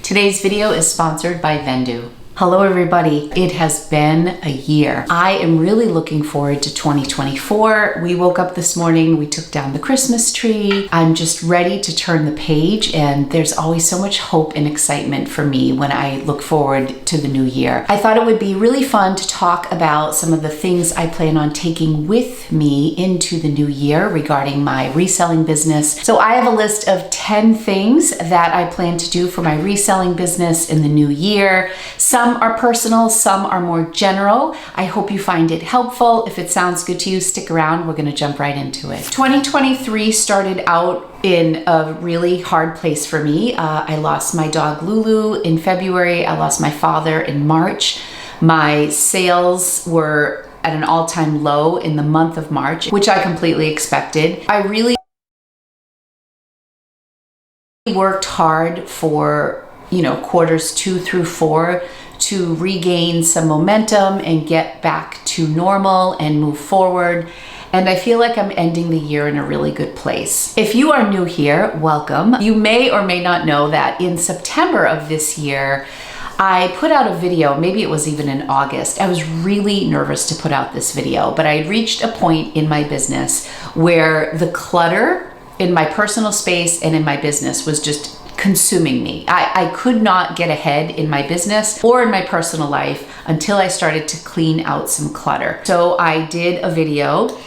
Today's video is sponsored by Vendoo. Hello everybody, it has been a year. I am really looking forward to 2024. We woke up this morning, we took down the Christmas tree. I'm just ready to turn the page, and there's always so much hope and excitement for me when I look forward to the new year. I thought it would be really fun to talk about some of the things I plan on taking with me into the new year regarding my reselling business. So I have a list of 10 things that I plan to do for my reselling business in the new year. Some are personal, some are more general. I hope you find it helpful. If it sounds good to you, stick around. We're gonna jump right into it. 2023 started out in a really hard place for me. I lost my dog Lulu in February. I lost my father in March. My sales were at an all-time low in the month of March, which I completely expected. I really worked hard for, quarters 2 through 4 to regain some momentum and get back to normal and move forward. And I feel like I'm ending the year in a really good place. If you are new here, welcome. You may or may not know that in September of this year, I put out a video, maybe it was even in August. I was really nervous to put out this video, but I had reached a point in my business where the clutter in my personal space and in my business was just consuming me. I could not get ahead in my business or in my personal life until I started to clean out some clutter. So I did a video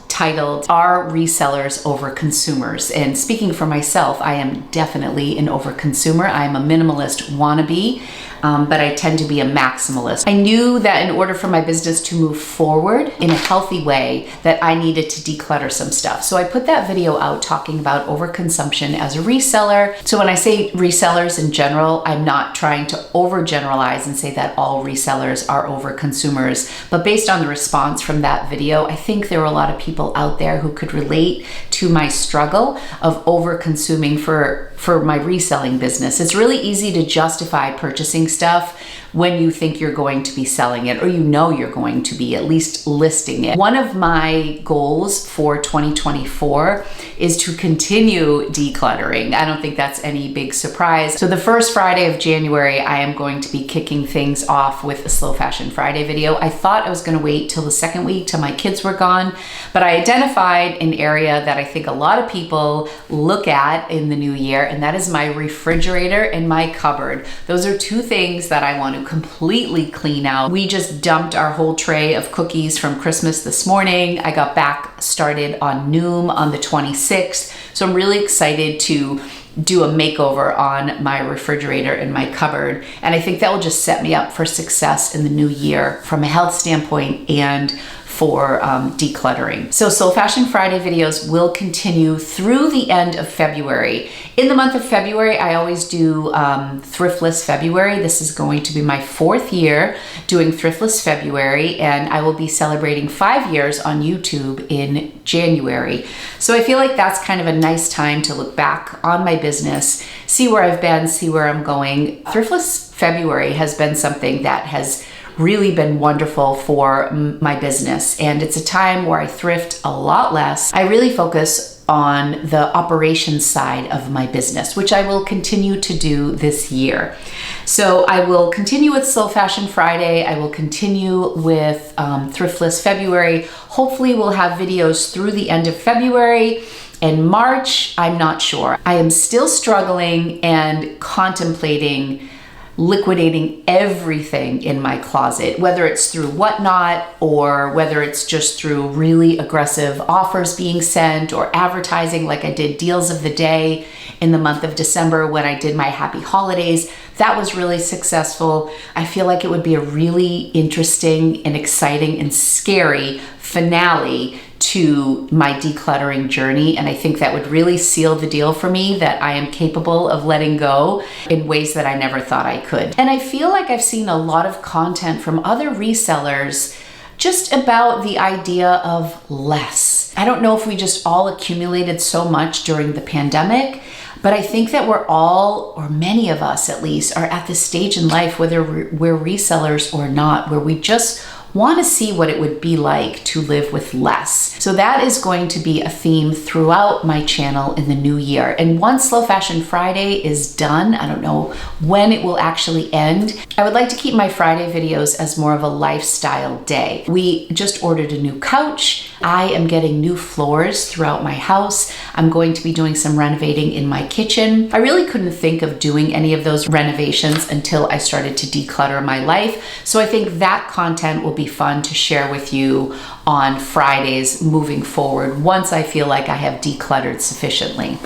titled, "Are Resellers Over Consumers?" And speaking for myself, I am definitely an overconsumer. I am a minimalist wannabe, but I tend to be a maximalist. I knew that in order for my business to move forward in a healthy way, that I needed to declutter some stuff. So I put that video out talking about overconsumption as a reseller. So when I say resellers in general, I'm not trying to overgeneralize and say that all resellers are overconsumers. But based on the response from that video, I think there were a lot of people out there who could relate to my struggle of overconsuming for my reselling business. It's really easy to justify purchasing stuff when you think you're going to be selling it, or you're going to be at least listing it. One of my goals for 2024 is to continue decluttering. I don't think that's any big surprise. So the first Friday of January, I am going to be kicking things off with a Slow Fashion Friday video. I thought I was gonna wait till the second week till my kids were gone, but I identified an area that I think a lot of people look at in the new year, and that is my refrigerator and my cupboard. Those are two things that I want to completely clean out. We just dumped our whole tray of cookies from Christmas this morning. I got back started on Noom on the 26th. So I'm really excited to do a makeover on my refrigerator and my cupboard. And I think that will just set me up for success in the new year from a health standpoint and for decluttering. So Slow Fashion Friday videos will continue through the end of February. In the month of February, I always do Thriftless February. This is going to be my 4th year doing Thriftless February, and I will be celebrating 5 years on YouTube in January. So I feel like that's kind of a nice time to look back on my business, see where I've been, see where I'm going. Thriftless February has been something that has really been wonderful for my business, and it's a time where I thrift a lot less. I really focus on the operations side of my business, which I will continue to do this year. So I will continue with Slow Fashion Friday. I will continue with Thriftless February. Hopefully we'll have videos through the end of February. In March, I'm not sure. I am still struggling and contemplating liquidating everything in my closet, whether it's through Whatnot or whether it's just through really aggressive offers being sent or advertising, like I did deals of the day in the month of December when I did my Happy Holidays. That was really successful. I feel like it would be a really interesting and exciting and scary finale to my decluttering journey, and I think that would really seal the deal for me that I am capable of letting go in ways that I never thought I could. And I feel like I've seen a lot of content from other resellers just about the idea of less. I don't know if we just all accumulated so much during the pandemic, but I think that we're all, or many of us at least, are at this stage in life, whether we're resellers or not, where we just want to see what it would be like to live with less. So that is going to be a theme throughout my channel in the new year. And once Slow Fashion Friday is done, I don't know when it will actually end, I would like to keep my Friday videos as more of a lifestyle day. We just ordered a new couch. I am getting new floors throughout my house. I'm going to be doing some renovating in my kitchen. I really couldn't think of doing any of those renovations until I started to declutter my life. So I think that content will be fun to share with you on Fridays moving forward once I feel like I have decluttered sufficiently.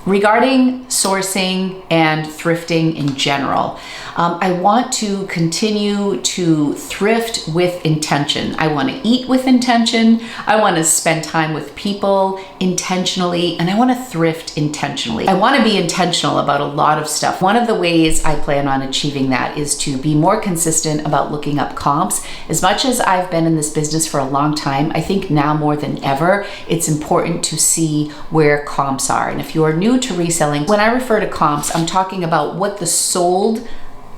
Regarding sourcing and thrifting in general, I want to continue to thrift with intention. I want to eat with intention. I want to spend time with people intentionally, and I want to thrift intentionally. I want to be intentional about a lot of stuff. One of the ways I plan on achieving that is to be more consistent about looking up comps. As much as I've been in this business for a long time, I think now more than ever, it's important to see where comps are. And if you are new to reselling, when I refer to comps, I'm talking about what the sold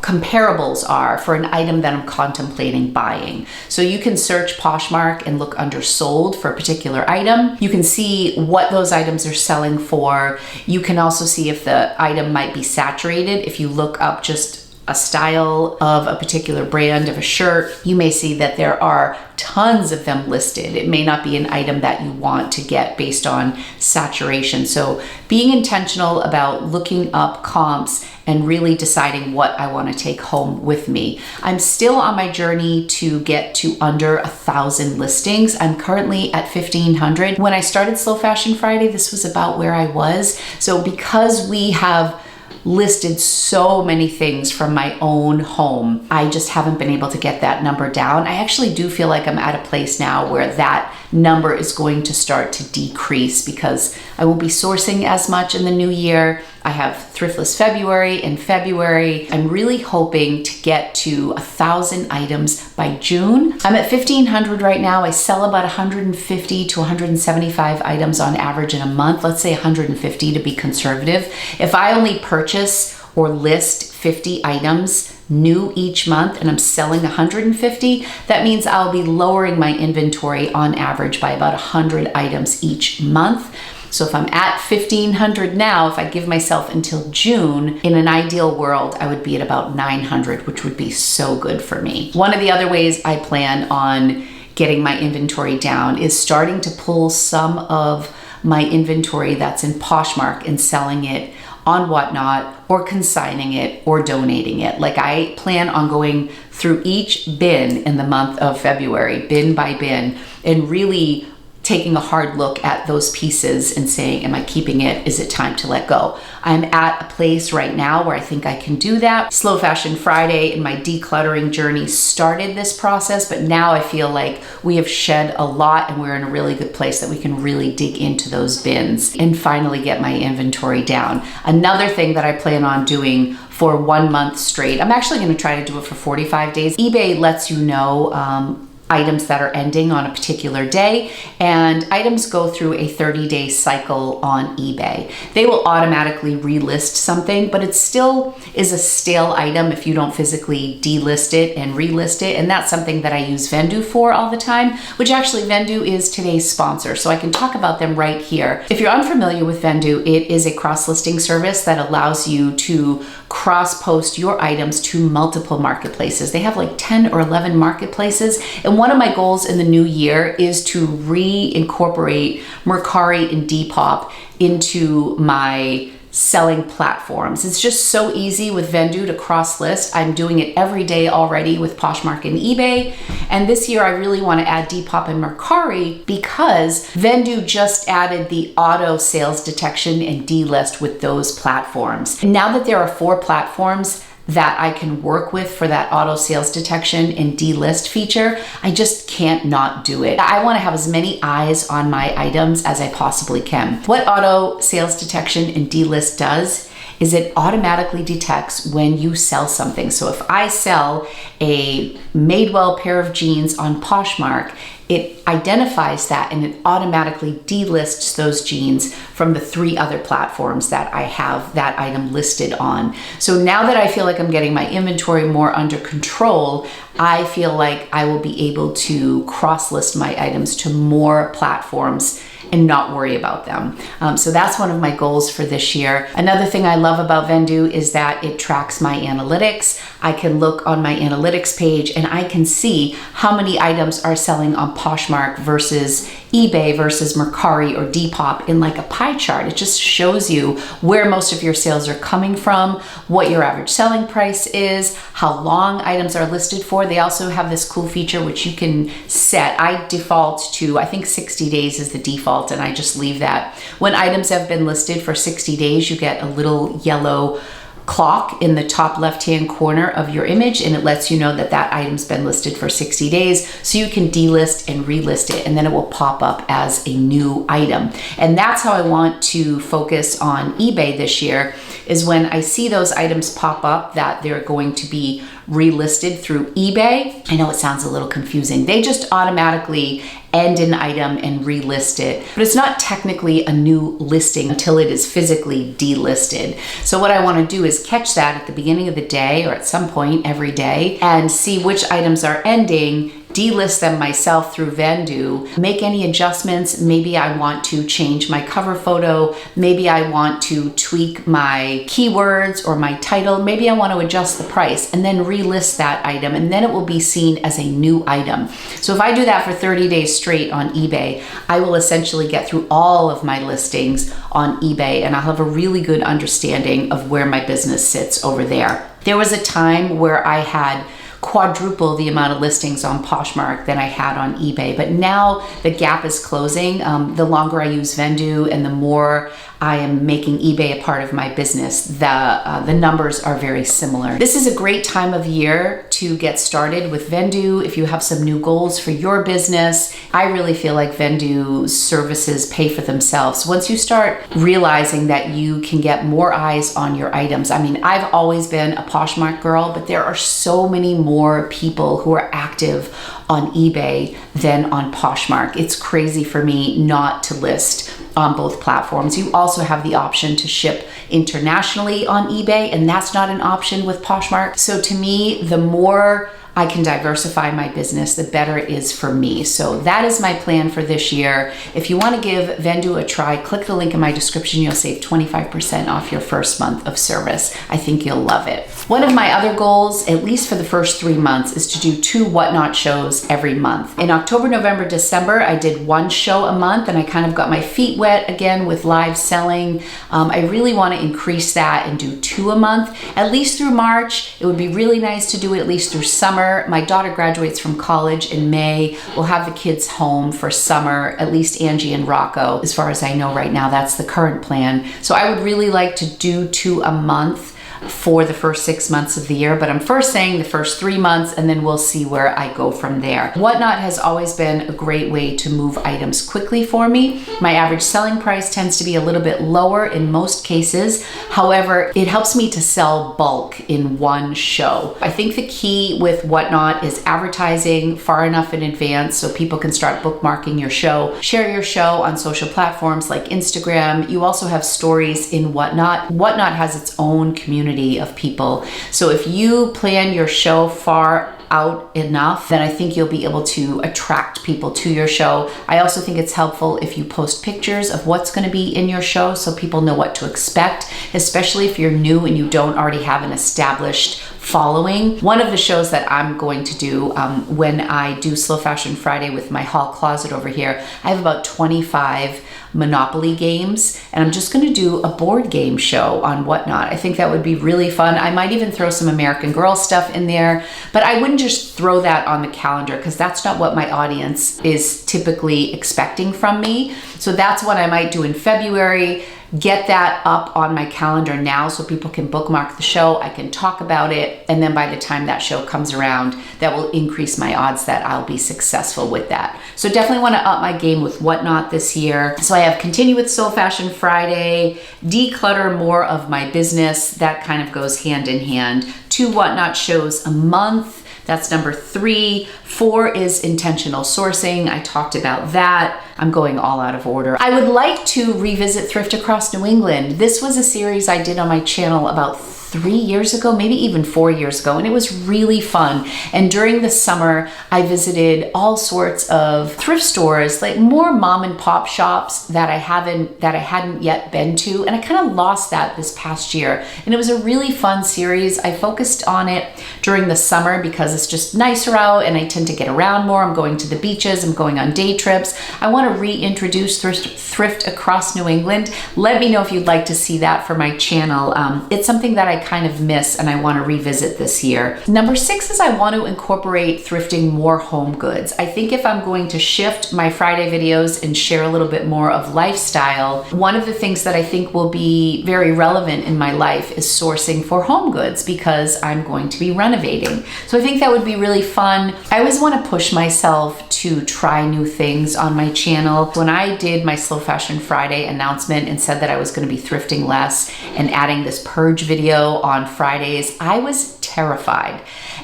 comparables are for an item that I'm contemplating buying. So you can search Poshmark and look under sold for a particular item. You can see what those items are selling for. You can also see if the item might be saturated. If you look up just a style of a particular brand of a shirt, you may see that there are tons of them listed. It may not be an item that you want to get based on saturation. So being intentional about looking up comps and really deciding what I want to take home with me. I'm still on my journey to get to under 1,000 listings. I'm currently at 1,500. When I started Slow Fashion Friday, this was about where I was. So because we have listed so many things from my own home, I just haven't been able to get that number down. I actually do feel like I'm at a place now where that number is going to start to decrease because I won't be sourcing as much in the new year. I have Thriftless February in February. I'm really hoping to get to 1,000 items by June. I'm at 1,500 right now. I sell about 150 to 175 items on average in a month. Let's say 150 to be conservative. If I only purchase or list 50 items new each month and I'm selling 150, that means I'll be lowering my inventory on average by about 100 items each month. So if I'm at 1,500 now, if I give myself until June, in an ideal world, I would be at about 900, which would be so good for me. One of the other ways I plan on getting my inventory down is starting to pull some of my inventory that's in Poshmark and selling it on Whatnot, or consigning it or donating it. Like, I plan on going through each bin in the month of February, bin by bin, and really taking a hard look at those pieces and saying, am I keeping it? Is it time to let go? I'm at a place right now where I think I can do that. Slow Fashion Friday and my decluttering journey started this process, but now I feel like we have shed a lot and we're in a really good place that we can really dig into those bins and finally get my inventory down. Another thing that I plan on doing for 1 month straight, I'm actually going to try to do it for 45 days. eBay lets you know items that are ending on a particular day, and items go through a 30-day cycle on eBay. They will automatically relist something, but it still is a stale item if you don't physically delist it and relist it, and that's something that I use Vendoo for all the time, which actually Vendoo is today's sponsor, so I can talk about them right here. If you're unfamiliar with Vendoo, it is a cross-listing service that allows you to cross-post your items to multiple marketplaces. They have like 10 or 11 marketplaces, and one of my goals in the new year is to reincorporate Mercari and Depop into my selling platforms. It's just so easy with Vendoo to cross list. I'm doing it every day already with Poshmark and eBay. And this year I really want to add Depop and Mercari because Vendoo just added the auto sales detection and Dlist with those platforms. And now that there are 4 platforms that I can work with for that auto sales detection and Dlist feature, I just can't not do it. I want to have as many eyes on my items as I possibly can. What auto sales detection and Dlist does is it automatically detects when you sell something. So if I sell a Madewell pair of jeans on Poshmark, it identifies that and it automatically delists those jeans from the 3 other platforms that I have that item listed on. So now that I feel like I'm getting my inventory more under control, I feel like I will be able to cross-list my items to more platforms and not worry about them. So that's one of my goals for this year. Another thing I love about Vendoo is that it tracks my analytics. I can look on my analytics page and I can see how many items are selling on Poshmark versus eBay versus Mercari or Depop in like a pie chart. It just shows you where most of your sales are coming from, what your average selling price is, how long items are listed for. They also have this cool feature which you can set. I default to, I think 60 days is the default, and I just leave that. When items have been listed for 60 days, you get a little yellow clock in the top left-hand corner of your image, and it lets you know that that item's been listed for 60 days, so you can delist and relist it, and then it will pop up as a new item. And that's how I want to focus on eBay this year, is when I see those items pop up that they're going to be relisted through eBay. I know it sounds a little confusing. They just automatically end an item and relist it, but it's not technically a new listing until it is physically delisted. So what I want to do is catch that at the beginning of the day or at some point every day and see which items are ending, delist them myself through Vendoo, make any adjustments. Maybe I want to change my cover photo. Maybe I want to tweak my keywords or my title. Maybe I want to adjust the price and then relist that item, and then it will be seen as a new item. So if I do that for 30 days straight on eBay, I will essentially get through all of my listings on eBay, and I'll have a really good understanding of where my business sits over there. There was a time where I had quadruple the amount of listings on Poshmark than I had on eBay, but now the gap is closing. The longer I use Vendoo and the more I am making eBay a part of my business, the numbers are very similar. This is a great time of year to get started with Vendoo if you have some new goals for your business. I really feel like Vendoo's services pay for themselves once you start realizing that you can get more eyes on your items. I mean, I've always been a Poshmark girl, but there are so many more people who are active on eBay than on Poshmark. It's crazy for me not to list on both platforms. You also have the option to ship internationally on eBay, and that's not an option with Poshmark. So to me, the more I can diversify my business, the better it is for me. So that is my plan for this year. If you want to give Vendoo a try, click the link in my description. You'll save 25% off your first month of service. I think you'll love it. One of my other goals, at least for the first 3 months, is to do 2 Whatnot shows every month. In October, November, December, I did 1 show a month, and I kind of got my feet wet again with live selling. I really want to increase that and do 2 a month, at least through March. It would be really nice to do it at least through summer. My daughter graduates from college in May. We'll have the kids home for summer, at least Angie and Rocco. As far as I know right now, that's the current plan. So I would really like to do 2 a month for the first 6 months of the year, but I'm first saying the first 3 months, and then we'll see where I go from there. Whatnot has always been a great way to move items quickly for me. My average selling price tends to be a little bit lower in most cases. However, it helps me to sell bulk in 1 show. I think the key with Whatnot is advertising far enough in advance so people can start bookmarking your show. Share your show on social platforms like Instagram. You also have stories in Whatnot. Whatnot has its own community of people. So if you plan your show far out enough, then I think you'll be able to attract people to your show. I also think it's helpful if you post pictures of what's going to be in your show so people know what to expect, especially if you're new and you don't already have an established following. One of the shows that I'm going to do when I do Slow Fashion Friday with my hall closet over here, I have about 25 Monopoly games, and I'm just going to do a board game show on Whatnot. I think that would be really fun. I might even throw some American Girl stuff in there, but I wouldn't just throw that on the calendar because that's not what my audience is typically expecting from me. So that's what I might do in February. get that up on my calendar now so people can bookmark the show. I can talk about it, and then by the time that show comes around, that will increase my odds that I'll be successful with that. So definitely want to up my game with Whatnot this year. So I have continue with Soul Fashion Friday, declutter more of my business. That kind of goes hand in hand. 2 Whatnot shows a month. That's number 3. 4 is intentional sourcing. I talked about that. I'm going all out of order. I would like to revisit Thrift Across New England. This was a series I did on my channel about 3 years ago, maybe even 4 years ago, and it was really fun. And during the summer, I visited all sorts of thrift stores, like more mom and pop shops that I hadn't yet been to, and I kind of lost that this past year. And it was a really fun series. I focused on it during the summer because it's just nicer out and I tend to get around more. I'm going to the beaches, I'm going on day trips. I want to reintroduce Thrift Across New England. Let me know if you'd like to see that for my channel. It's something that I kind of miss and I want to revisit this year. Number 6 is I want to incorporate thrifting more home goods. I think if I'm going to shift my Friday videos and share a little bit more of lifestyle, one of the things that I think will be very relevant in my life is sourcing for home goods because I'm going to be renovating. So I think that would be really fun. I always want to push myself to try new things on my channel. When I did my Slow Fashion Friday announcement and said that I was going to be thrifting less and adding this purge video on Fridays, I was terrified.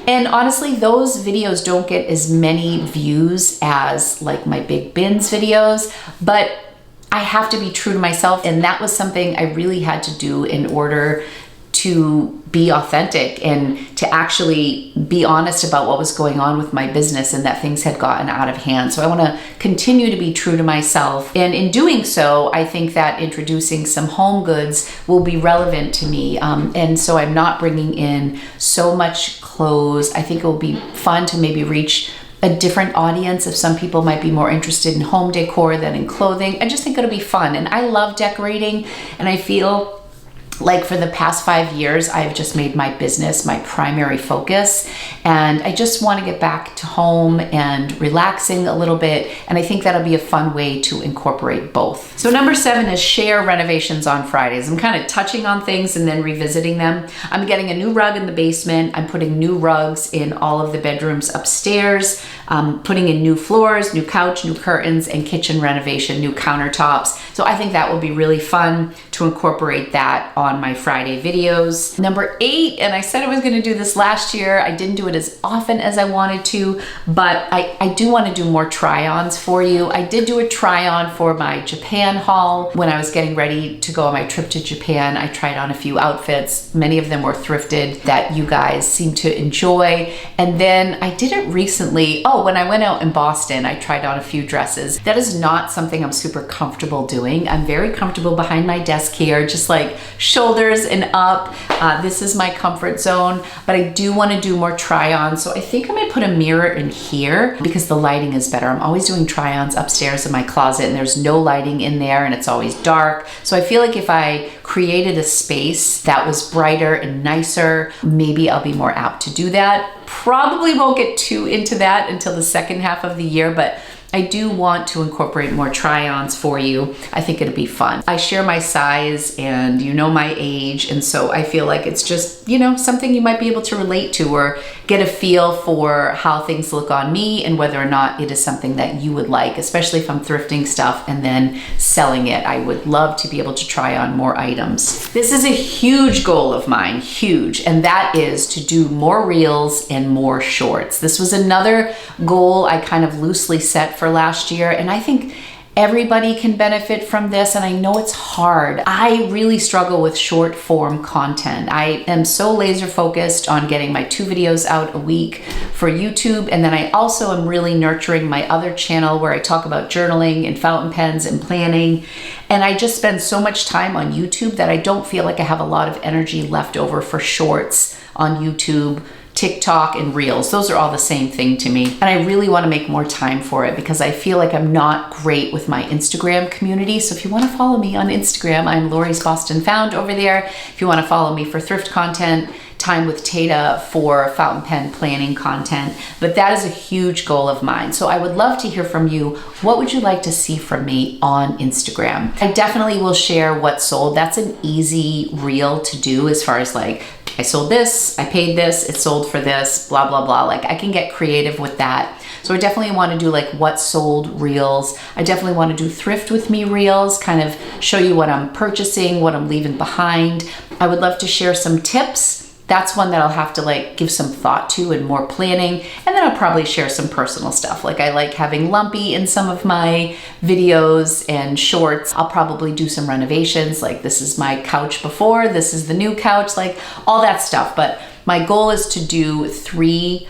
And honestly, those videos don't get as many views as like my big bins videos, but I have to be true to myself. And that was something I really had to do in order to be authentic and to actually be honest about what was going on with my business and that things had gotten out of hand. So I want to continue to be true to myself. And in doing so, I think that introducing some home goods will be relevant to me. And so I'm not bringing in so much clothes. I think it will be fun to maybe reach a different audience if some people might be more interested in home decor than in clothing. I just think it'll be fun. And I love decorating, and I feel like for the past 5 years, I've just made my business my primary focus. And I just want to get back to home and relaxing a little bit. And I think that'll be a fun way to incorporate both. So number 7 is share renovations on Fridays. I'm kind of touching on things and then revisiting them. I'm getting a new rug in the basement. I'm putting new rugs in all of the bedrooms upstairs. Putting in new floors, new couch, new curtains, and kitchen renovation, new countertops. So I think that will be really fun to incorporate that on my Friday videos. Number 8, and I said I was going to do this last year. I didn't do it as often as I wanted to, but I do want to do more try-ons for you. I did do a try-on for my Japan haul. When I was getting ready to go on my trip to Japan, I tried on a few outfits. Many of them were thrifted that you guys seem to enjoy. And then I did it recently. When I went out in Boston, I tried on a few dresses. That is not something I'm super comfortable doing. I'm very comfortable behind my desk here, just like shoulders and up. This is my comfort zone, but I do want to do more try-ons. So I think I might put a mirror in here because the lighting is better. I'm always doing try-ons upstairs in my closet and there's no lighting in there and it's always dark. So I feel like if I created a space that was brighter and nicer, maybe I'll be more apt to do that. Probably won't get too into that until the second half of the year, but I do want to incorporate more try-ons for you. I think it'll be fun. I share my size and you know my age, and so I feel like it's just, something you might be able to relate to or get a feel for how things look on me and whether or not it is something that you would like, especially if I'm thrifting stuff and then selling it. I would love to be able to try on more items. This is a huge goal of mine, huge, and that is to do more reels and more shorts. This was another goal I kind of loosely set for last year, and I think everybody can benefit from this, and I know it's hard. I really struggle with short form content. I am so laser focused on getting my 2 videos out a week for YouTube, and then I also am really nurturing my other channel where I talk about journaling and fountain pens and planning, and I just spend so much time on YouTube that I don't feel like I have a lot of energy left over for shorts on YouTube, TikTok, and Reels. Those are all the same thing to me. And I really want to make more time for it because I feel like I'm not great with my Instagram community. So if you want to follow me on Instagram, I'm LORIBOSTONFOUND over there. If you want to follow me for thrift content, time with Tata for fountain pen planning content, but that is a huge goal of mine. So I would love to hear from you. What would you like to see from me on Instagram? I definitely will share what sold. That's an easy reel to do as far as like, I sold this, I paid this, it sold for this, blah, blah, blah. Like I can get creative with that. So I definitely want to do like what sold reels. I definitely want to do thrift with me reels, kind of show you what I'm purchasing, what I'm leaving behind. I would love to share some tips. That's one that I'll have to like give some thought to and more planning. And then I'll probably share some personal stuff. Like I like having lumpy in some of my videos and shorts. I'll probably do some renovations. Like this is my couch before, this is the new couch, like all that stuff. But my goal is to do 3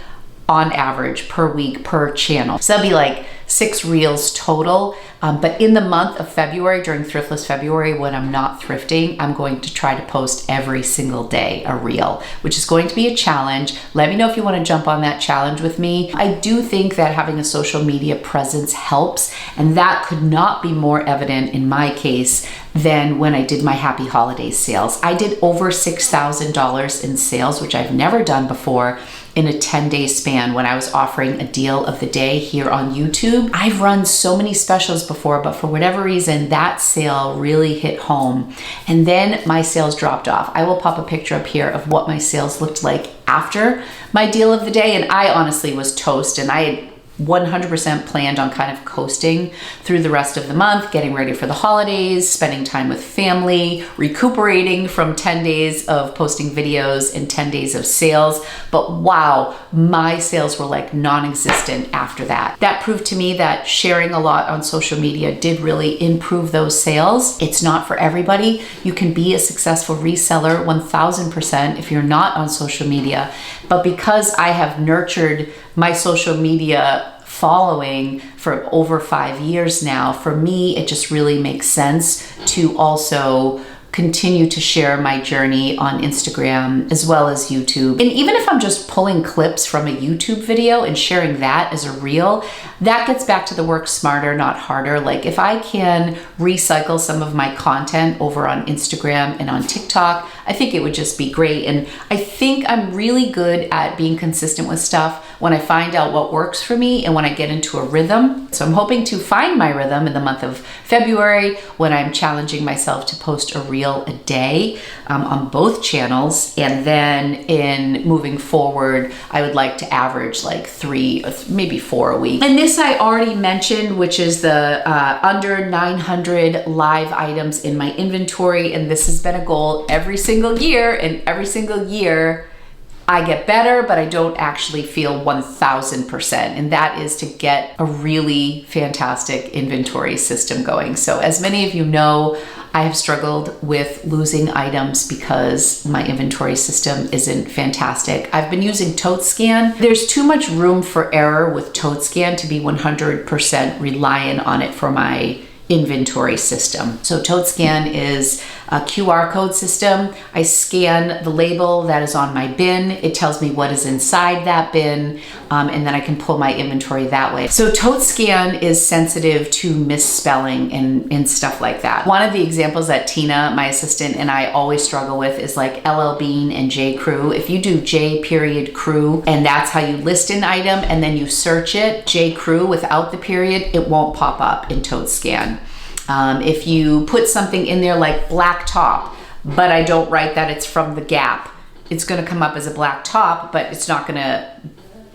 on average per week per channel. So that'll be like 6 reels total. But in the month of February, during Thriftless February, when I'm not thrifting, I'm going to try to post every single day a reel, which is going to be a challenge. Let me know if you want to jump on that challenge with me. I do think that having a social media presence helps, and that could not be more evident in my case than when I did my Happy Holidays sales. I did over $6,000 in sales, which I've never done before, in a 10-day span when I was offering a deal of the day here on YouTube. I've run so many specials before, but for whatever reason, that sale really hit home. And then my sales dropped off. I will pop a picture up here of what my sales looked like after my deal of the day. And I honestly was toast, and I had 100% planned on kind of coasting through the rest of the month, getting ready for the holidays, spending time with family, recuperating from 10 days of posting videos and 10 days of sales. But wow, my sales were like non-existent after that. That proved to me that sharing a lot on social media did really improve those sales. It's not for everybody. You can be a successful reseller 1000% if you're not on social media. But because I have nurtured my social media following for over 5 years now, for me, it just really makes sense to also continue to share my journey on Instagram as well as YouTube. And even if I'm just pulling clips from a YouTube video and sharing that as a reel, that gets back to the work smarter, not harder. Like if I can recycle some of my content over on Instagram and on TikTok, I think it would just be great. And I think I'm really good at being consistent with stuff when I find out what works for me and when I get into a rhythm. So I'm hoping to find my rhythm in the month of February when I'm challenging myself to post a reel a day on both channels. And then in moving forward, I would like to average like 3, maybe 4 a week. And this I already mentioned, which is the under 900 live items in my inventory. And this has been a goal every single year, and every single year I get better, but I don't actually feel 1000%. And that is to get a really fantastic inventory system going. So as many of you know, I have struggled with losing items because my inventory system isn't fantastic. I've been using ToteScan. There's too much room for error with ToteScan to be 100% reliant on it for my inventory system. So ToteScan is a QR code system. I scan the label that is on my bin. It tells me what is inside that bin, and then I can pull my inventory that way. So ToteScan is sensitive to misspelling and stuff like that. One of the examples that Tina, my assistant, and I always struggle with is like LL Bean and J Crew. If you do J period Crew and that's how you list an item and then you search it, J Crew without the period, it won't pop up in ToteScan. If you put something in there like black top, but I don't write that it's from the Gap, it's going to come up as a black top, but it's not going to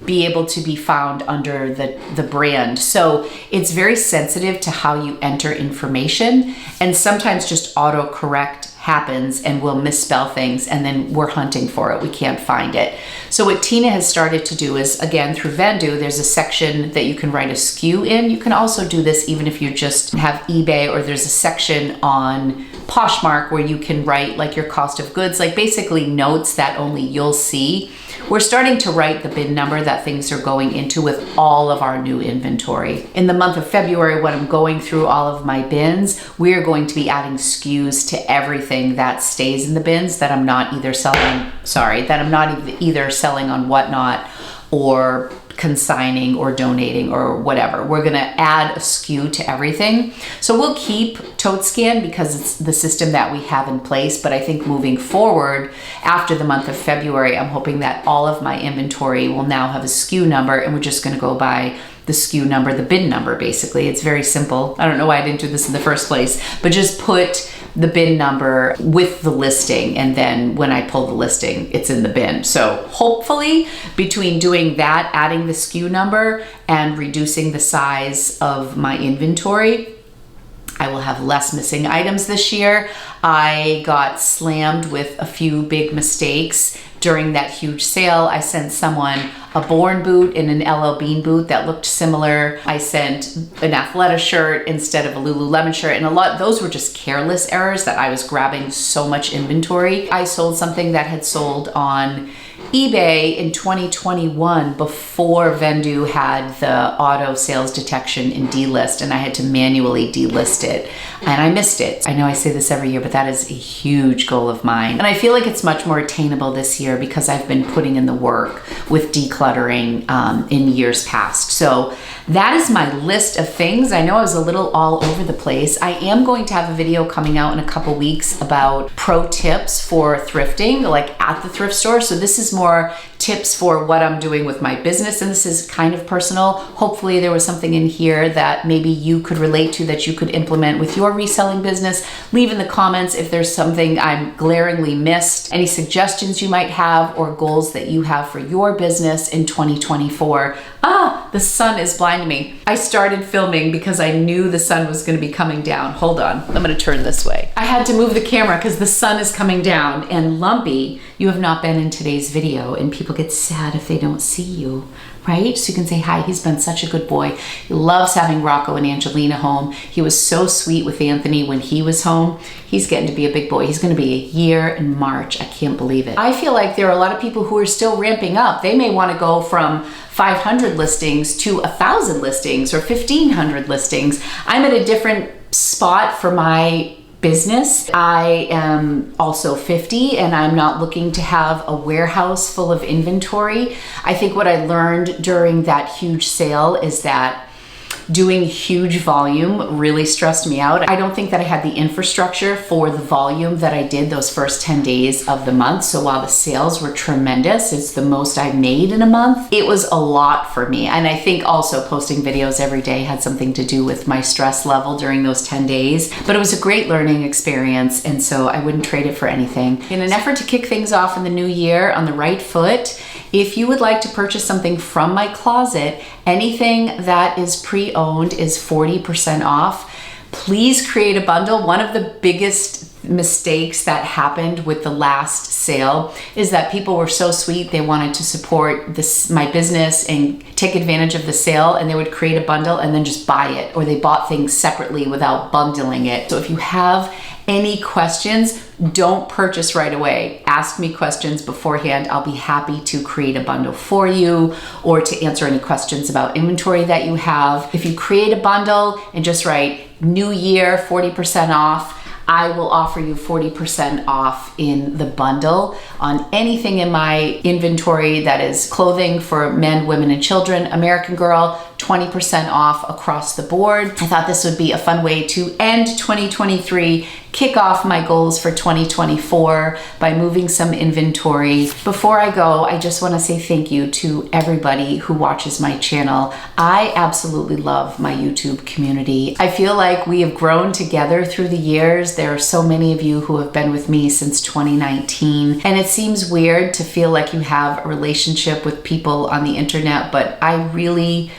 be able to be found under the brand. So it's very sensitive to how you enter information, and sometimes just autocorrect happens and we'll misspell things and then we're hunting for it. We can't find it. So what Tina has started to do is, again, through Vendoo, there's a section that you can write a SKU in. You can also do this even if you just have eBay, or there's a section on Poshmark where you can write like your cost of goods, like basically notes that only you'll see. We're starting to write the bin number that things are going into with all of our new inventory. In the month of February, when I'm going through all of my bins, we're going to be adding SKUs to everything that stays in the bins that I'm not either selling, either selling on Whatnot or consigning or donating or whatever. We're gonna add a SKU to everything. So we'll keep Tote Scan because it's the system that we have in place, but I think moving forward after the month of February, I'm hoping that all of my inventory will now have a SKU number, and we're just gonna go by the SKU number, the bin number, basically. It's very simple. I don't know why I didn't do this in the first place, but just put the bin number with the listing, and then when I pull the listing, it's in the bin. So hopefully between doing that, adding the SKU number and reducing the size of my inventory, I will have less missing items this year. I got slammed with a few big mistakes during that huge sale. I sent someone a Born boot and an LL Bean boot that looked similar. I sent an Athleta shirt instead of a Lululemon shirt, and those were just careless errors that I was grabbing so much inventory. I sold something that had sold on eBay in 2021 before Vendoo had the auto sales detection in Dlist, and I had to manually delist it, and I missed it. I know I say this every year, but that is a huge goal of mine, and I feel like it's much more attainable this year because I've been putting in the work with decluttering in years past. So that is my list of things. I know I was a little all over the place. I am going to have a video coming out in a couple weeks about pro tips for thrifting, like at the thrift store. So this is more tips for what I'm doing with my business, and this is kind of personal. Hopefully there was something in here that maybe you could relate to, that you could implement with your reselling business. Leave in the comments if there's something I'm glaringly missed, any suggestions you might have, or goals that you have for your business in 2024. The sun is blinding me. I started filming because I knew the sun was going to be coming down. Hold on, I'm going to turn this way. I had to move the camera because the sun is coming down. And Lumpy, you have not been in today's video, and people get sad if they don't see you, right? So you can say hi. He's been such a good boy. He loves having Rocco and Angelina home. He was so sweet with Anthony when he was home. He's getting to be a big boy. He's going to be a year in March. I can't believe it. I feel like there are a lot of people who are still ramping up. They may want to go from 500 listings to 1,000 listings or 1,500 listings. I'm at a different spot for my business. I am also 50, and I'm not looking to have a warehouse full of inventory. I think what I learned during that huge sale is that doing huge volume really stressed me out. I don't think that I had the infrastructure for the volume that I did those first 10 days of the month. So while the sales were tremendous, it's the most I made in a month, it was a lot for me. And I think also posting videos every day had something to do with my stress level during those 10 days. But it was a great learning experience, and so I wouldn't trade it for anything. In an effort to kick things off in the new year on the right foot, if you would like to purchase something from my closet, anything that is pre-owned is 40% off. Please create a bundle. One of the biggest mistakes that happened with the last sale is that people were so sweet. They wanted to support my business and take advantage of the sale, and they would create a bundle and then just buy it, or they bought things separately without bundling it. So if you have any questions, don't purchase right away. Ask me questions beforehand. I'll be happy to create a bundle for you or to answer any questions about inventory that you have. If you create a bundle and just write New Year 40% off, I will offer you 40% off in the bundle on anything in my inventory that is clothing for men, women, and children. American Girl, 20% off across the board. I thought this would be a fun way to end 2023, kick off my goals for 2024 by moving some inventory. Before I go, I just want to say thank you to everybody who watches my channel. I absolutely love my YouTube community. I feel like we have grown together through the years. There are so many of you who have been with me since 2019, and it seems weird to feel like you have a relationship with people on the internet, but I really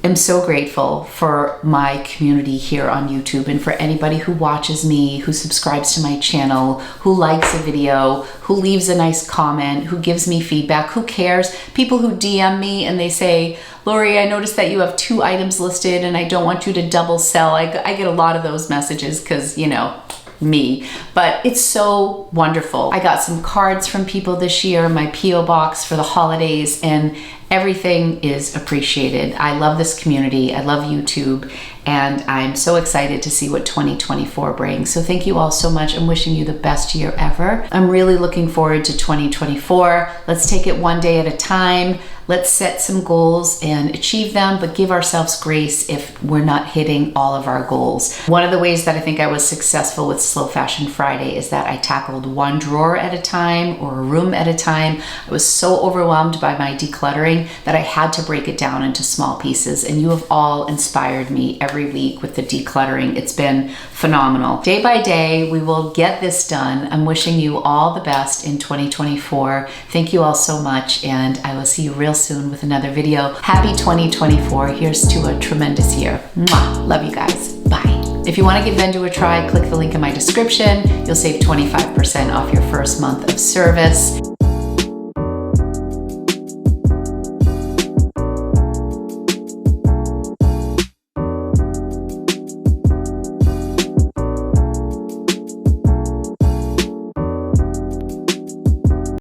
am so grateful for my community here on YouTube, and for anybody who watches me, who subscribes to my channel, who likes a video, who leaves a nice comment, who gives me feedback, who cares. People who DM me and they say, Lori, I noticed that you have 2 items listed and I don't want you to double sell. I get a lot of those messages because, you know, me, but it's so wonderful. I got some cards from people this year, my PO box for the holidays, and Everything is appreciated. I love this community. I love YouTube, and I'm so excited to see what 2024 brings. So thank you all so much. I'm wishing you the best year ever. I'm really looking forward to 2024. Let's take it one day at a time. Let's set some goals and achieve them, but give ourselves grace if we're not hitting all of our goals. One of the ways that I think I was successful with Slow Fashion Friday is that I tackled one drawer at a time or a room at a time. I was so overwhelmed by my decluttering that I had to break it down into small pieces, and you have all inspired me every week with the decluttering. It's been phenomenal. Day by day, we will get this done. I'm wishing you all the best in 2024. Thank you all so much, and I will see you real soon with another video. Happy 2024. Here's to a tremendous year. Mwah. Love you guys. Bye. If you want to give Vendoo a try, click the link in my description. You'll save 25% off your first month of service.